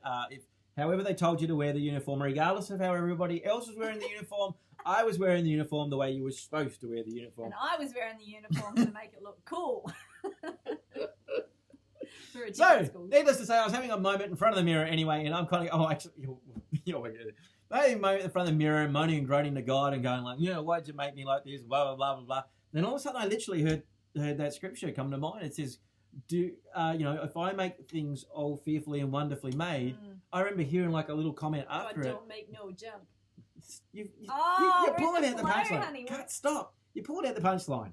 however they told you to wear the uniform, regardless of how everybody else was wearing the uniform, I was wearing the uniform the way you were supposed to wear the uniform. And I was wearing the uniform to make it look cool. So, needless to say, I was having a moment in front of the mirror anyway, and I'm kind of, you're having a moment in front of the mirror, moaning and groaning to God and going like, you know, why'd you make me like this, blah, blah, blah, blah, blah. Then all of a sudden I literally heard that scripture come to mind. It says, you know, if I make things all fearfully and wonderfully made, I remember hearing like a little comment after God don't make no jump. You're pulling out the punchline. Stop. You pulled out the punchline.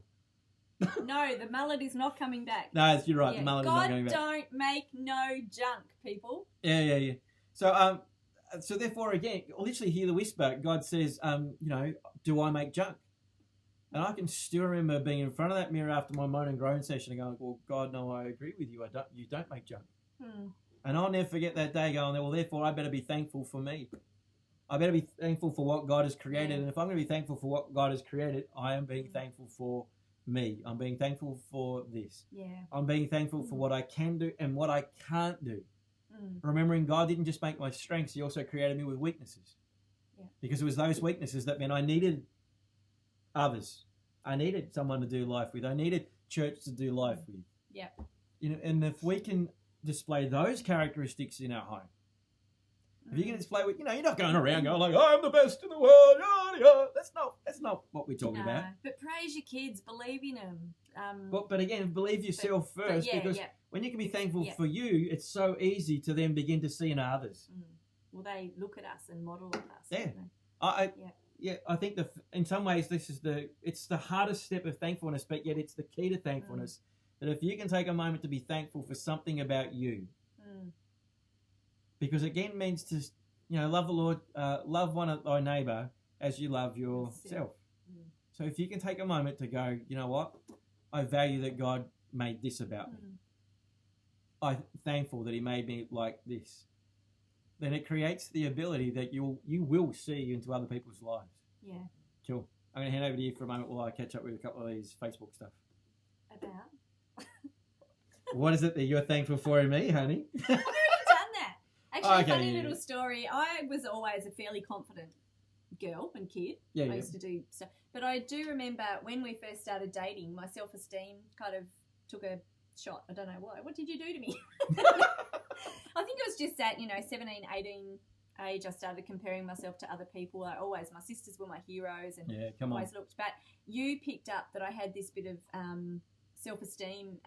No, the mullet is not coming back. No, you're right. Yeah. The mullet is not coming back. God don't make no junk, people. Yeah. So, so therefore, again, literally hear the whisper. God says, you know, do I make junk? And I can still remember being in front of that mirror after my moan and groan session and going, well, God, no, I agree with you. You don't make junk. And I'll never forget that day going, well, therefore, I better be thankful for me. I better be thankful for what God has created. Yeah. And if I'm going to be thankful for what God has created, I am being thankful for me. I'm being thankful for this. Yeah. I'm being thankful for what I can do and what I can't do. Remembering God didn't just make my strengths, He also created me with weaknesses. Yeah. Because it was those weaknesses that meant I needed others. I needed someone to do life with. I needed church to do life with. Yeah. You know, and if we can display those characteristics in our home, if you can display with, you know, you're not going around going like, I'm the best in the world. That's not what we're talking about. But praise your kids, believe in them. But again, believe yourself first, because when you can be thankful for you, it's so easy to then begin to see in others. Well, they look at us and model at us. Yeah. I think in some ways it's the hardest step of thankfulness, but yet it's the key to thankfulness. That if you can take a moment to be thankful for something about you, because again means to, you know, love the Lord, love one of thy neighbour as you love yourself. So if you can take a moment to go, you know what, I value that God made this about me. I'm thankful that He made me like this. Then it creates the ability that you will see into other people's lives. Yeah. Cool. I'm going to hand over to you for a moment while I catch up with a couple of these Facebook stuff. About? What is it that you're thankful for in me, honey? I've already done that. Actually, funny little story. I was always a fairly confident girl and kid. I used to do stuff. But I do remember when we first started dating, my self-esteem kind of took a shot. I don't know why. What did you do to me? I think it was just that, 17, 18, age, I started comparing myself to other people. My sisters were my heroes, and always looked. But you picked up that I had this bit of self-esteem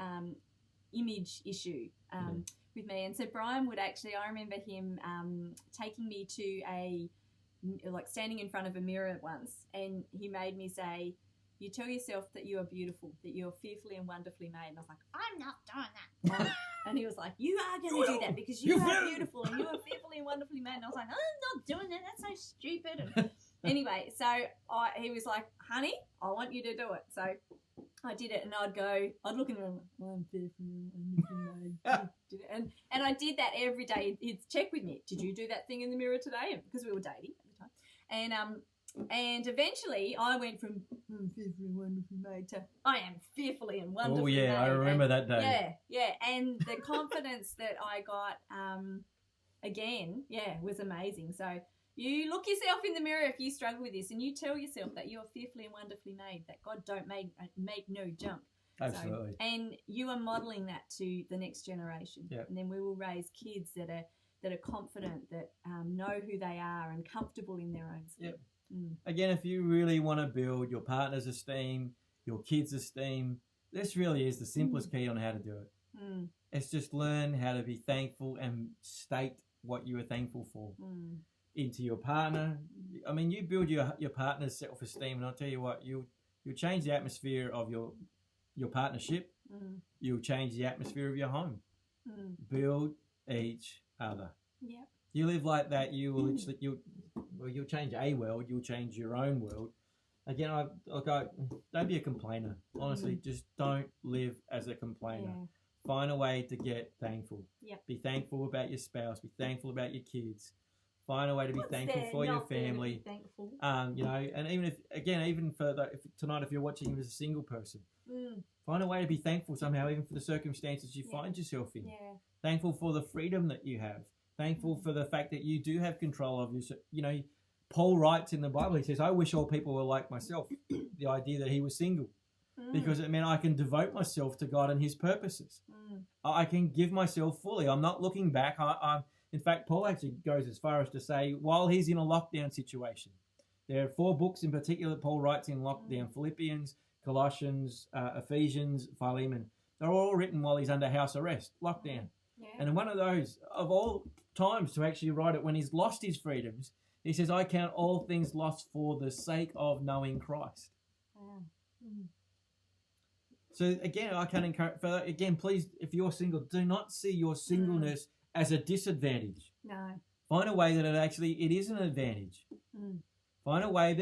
image issue with me, and so Brian would actually. I remember him taking me to standing in front of a mirror once, and he made me say, "You tell yourself that you are beautiful, that you are fearfully and wonderfully made." And I was like, "I'm not doing that." And he was like, "You are going to do that because you are beautiful and you are fearfully and wonderfully made." And I was like, "I'm not doing that. That's so stupid." And anyway, so he was like, "Honey, I want you to do it." So I did it, and I'd look at him and like, "I'm fearfully and wonderfully made." And I did that every day. He'd check with me. "Did you do that thing in the mirror today?" Because we were dating at the time. And eventually I went from fearfully and wonderfully made to I am fearfully and wonderfully made. I remember that day. Yeah. And the confidence that I got was amazing. So you look yourself in the mirror if you struggle with this, and you tell yourself that you are fearfully and wonderfully made, that God don't make no junk. Absolutely. So, and you are modelling that to the next generation. Yep. And then we will raise kids that are confident, that know who they are and comfortable in their own skin. Yep. Again, if you really want to build your partner's esteem, your kids' esteem, this really is the simplest key on how to do it. It's just learn how to be thankful and state what you are thankful for into your partner. I mean, you build your partner's self-esteem, and I'll tell you what, you'll change the atmosphere of your partnership. You'll change the atmosphere of your home. Build each other. Yeah. You live like that, you'll change a world, you'll change your own world. Again, don't be a complainer. Honestly, just don't live as a complainer. Yeah. Find a way to get thankful. Yep. Be thankful about your spouse. Be thankful about your kids. Find a way to be thankful for your family. Thankful. And even further, tonight, if you're watching as a single person, find a way to be thankful somehow, even for the circumstances you find yourself in. Yeah. Thankful for the freedom that you have. Thankful for the fact that you do have control of yourself. Paul writes in the Bible, he says, "I wish all people were like myself." The idea that he was single. Because it meant I can devote myself to God and his purposes. I can give myself fully. I'm not looking back. In fact, Paul actually goes as far as to say, while he's in a lockdown situation, there are 4 books in particular Paul writes in lockdown: Philippians, Colossians, Ephesians, Philemon. They're all written while he's under house arrest, lockdown. Yeah. And in one of those, of all times to actually write it when he's lost his freedoms, he says, "I count all things lost for the sake of knowing Christ." Wow. So again, I can encourage further. Again, please, if you're single, do not see your singleness as a disadvantage. No. Find a way that it is an advantage. Find a way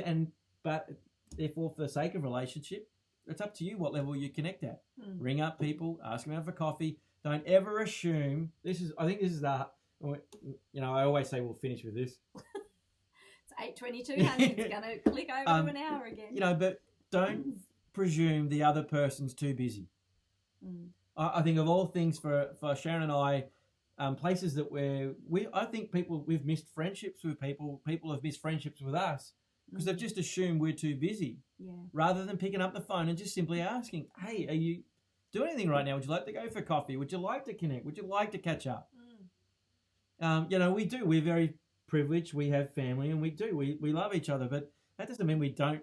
but therefore, for the sake of relationship, it's up to you what level you connect at. Ring up people, ask them out for coffee. Don't ever assume. I always say we'll finish with this. It's 8:22, honey. It's going to click over to an hour again. But don't presume the other person's too busy. I think of all things for Sharon and I, places that I think we've missed friendships with people have missed friendships with us because they've just assumed we're too busy. Yeah. Rather than picking up the phone and just simply asking, "Hey, are you doing anything right now? Would you like to go for coffee? Would you like to connect? Would you like to catch up?" We do. We're very privileged. We have family, and we love each other, but that doesn't mean we don't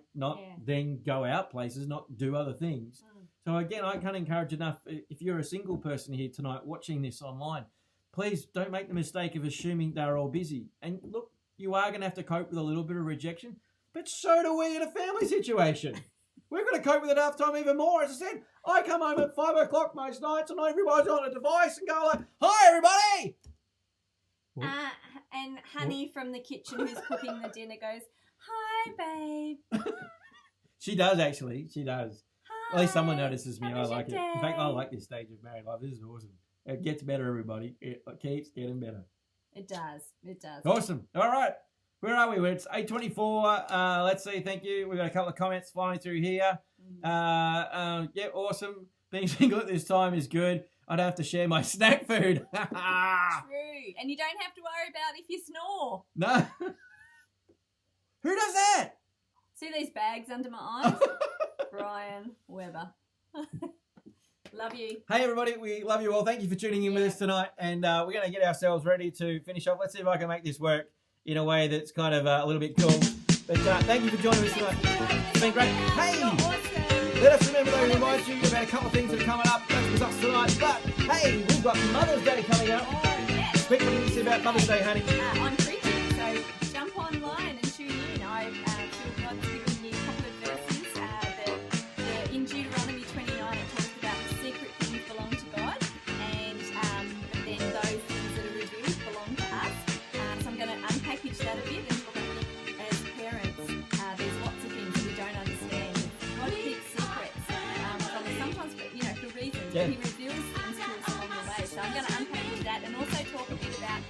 then go out places, not do other things. So again, I can't encourage enough. If you're a single person here tonight watching this online, please don't make the mistake of assuming they're all busy. And look, you are going to have to cope with a little bit of rejection, but so do we in a family situation. We're going to cope with it half time even more. As I said, I come home at 5 o'clock most nights and everybody's on a device and go like, "Hi, everybody." And honey from the kitchen who's cooking the dinner goes, "Hi, babe." She does, actually. She does. Hi, at least someone notices me. I like it. Day? In fact, I like this stage of married life. This is awesome. It gets better, everybody. It keeps getting better. It does. It does. Awesome. All right. Where are we? It's 8:24. Let's see. Thank you. We've got a couple of comments flying through here. Awesome. Being single at this time is good. I don't have to share my snack food. True. And you don't have to worry about if you snore. No. Who does that? See these bags under my eyes? Brian Weber. Love you. Hey, everybody. We love you all. Thank you for tuning in with us tonight. And we're going to get ourselves ready to finish off. Let's see if I can make this work. in a way that's kind of a little bit cool. But thank you for joining us tonight. It's been great. Hey, let us remember though, remind you about a couple of things that are coming up. That's with us tonight. But hey, we've got Mother's Day coming up. Speak what you say about Mother's Day, honey. I'm preaching, so jump online and tune in. I feel God's given you a couple of verses. In Deuteronomy 29, it talks about the secret things belong to God, and then those things that are revealed belong to us. So I'm going to unpackage that a bit. And as parents, there's lots of things that we don't understand. God keeps secrets from us sometimes, for reasons. Yeah. But He reveals things to us along the way. So I'm going to unpackage that and also talk a bit about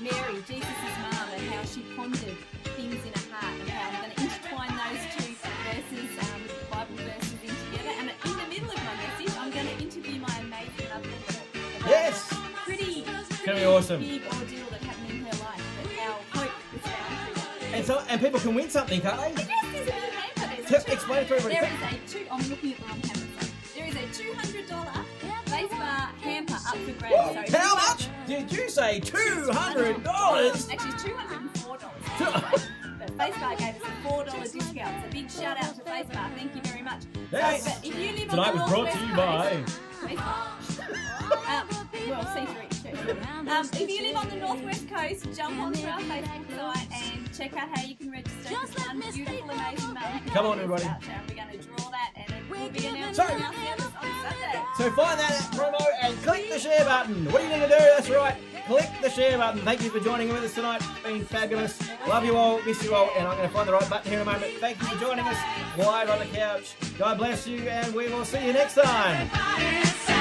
Mary, Jesus' mum, and how she pondered things in her heart, and how I'm going to intertwine those two verses, Bible verses, in together. And in the middle of my message, I'm going to interview my amazing mother-in-law. Yes! Pretty Gonna be awesome. big ordeal that happened in her life, but how hope was found. And people can win something, can't they? Yes, there's a little hamper. Explain it to everybody. I'm looking at the wrong hamper. There is a $200 base bar hamper up for grabs. Whoa, So how much did you say? $200? Actually, it's $204. But Facebar gave us a $4 discount. So big shout out to Facebar. Thank you very much. Yes. But if you live Tonight on the was brought to you by well, C3 too. If you live on the northwest coast, jump onto our Facebook site and check out how you can register. Just one beautiful, amazing mum. Come on, everybody. We're going to draw that, and it will be announced So- in our service on Sunday. So find that promo and click the share button. What are you going to do? That's right. Click the share button. Thank you for joining with us tonight. It's been fabulous. Love you all. Miss you all. And I'm going to find the right button here in a moment. Thank you for joining us live on the couch. God bless you, and we will see you next time.